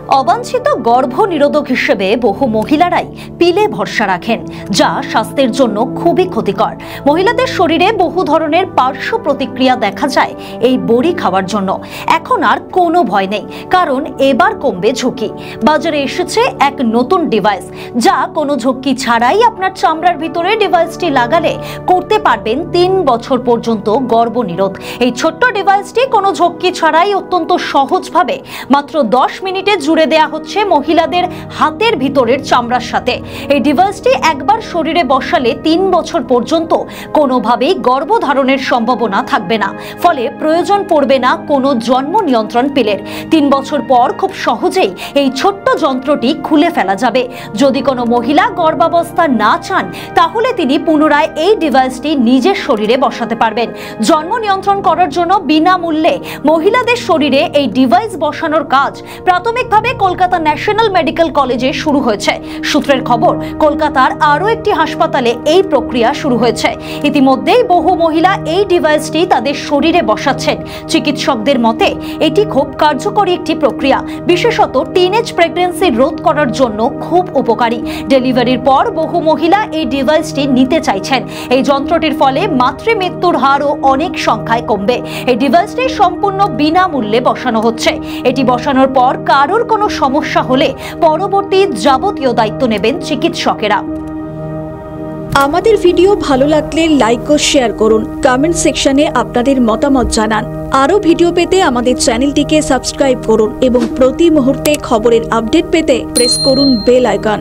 অবাঞ্ছিত গর্ভনিরোধক হিসেবে বহু মহিলারাই পিলে ভরসা রাখেন, যা স্বাস্থ্যের জন্য খুবই ক্ষতিকর। মহিলাদের শরীরে বহু ধরনের পার্শ্ব প্রতিক্রিয়া দেখা যায় এই বড়ি খাওয়ার জন্য। এখন আর কোনো ভয় নেই, কারণ এবার কমবে ঝুঁকি। বাজারে এসেছে এক নতুন ডিভাইস, যা কোনো ঝুঁকি ছাড়াই আপনার চামড়ার ভিতরে ডিভাইসটি লাগালে করতে পারবেন 3 বছর পর্যন্ত গর্ভনিরোধ। এই ছোট্ট ডিভাইসটি কোনো ঝুঁকি ছাড়াই অত্যন্ত সহজভাবে মাত্র 10 মিনিটে জুড়ে দেয়া হচ্ছে মহিলাদের হাতের ভিতরের চামড়ার সাথে। এই ডিভাইসটি একবার শরীরে বসালে 3 বছর পর্যন্ত কোনোভাবেই গর্ভধারণের সম্ভাবনা থাকবে না, ফলে প্রয়োজন পড়বে না কোনো জন্ম নিয়ন্ত্রণ পিলের। 3 বছর পর খুব সহজেই এই ছোট্ট যন্ত্রটি খুলে ফেলা যাবে। যদি কোনো মহিলা গর্ভাবস্থা না চান, তাহলে তিনি পুনরায় এই ডিভাইসটি নিজের শরীরে বসাতে পারবেন। জন্ম নিয়ন্ত্রণ করার জন্য বিনামূল্যে মহিলাদের শরীরে এই ডিভাইস বসানোর কাজ প্রাথমিকভাবে কলকাতা ন্যাশনাল মেডিকেল কলেজে শুরু হয়েছে। সূত্রের খবর, কলকাতার আরও একটি হাসপাতালে এই প্রক্রিয়া শুরু হয়েছে। ইতিমধ্যেই বহু মহিলা এই ডিভাইসটি তাদের শরীরে বসাচ্ছেন। চিকিৎসকদের মতে এটি খুব কার্যকরী একটি প্রক্রিয়া, বিশেষত টিনেজ প্রেগন্যান্সি রোধ করার জন্য খুব উপকারী। ডেলিভারির পর বহু মহিলা এই ডিভাইসটি নিতে চাইছেন। এই যন্ত্রটির ফলে মাতৃমৃত্যুর হারও অনেক সংখ্যায় কমবে। এই ডিভাইসটি সম্পূর্ণ বিনামূল্যে বসানো হচ্ছে। এটি বসানোর পর কারোর কোনো সমস্যা হলে পরবর্তী যাবতীয় দায়িত্ব নেবেন চিকিৎসকেরা। আমাদের ভিডিও ভালো লাগলে লাইক ও শেয়ার করুন। কমেন্ট সেকশনে আপনাদের মতামত জানান। আরও ভিডিও পেতে আমাদের চ্যানেলটিকে সাবস্ক্রাইব করুন এবং প্রতি মুহূর্তে খবরের আপডেট পেতে প্রেস করুন বেল আইকন।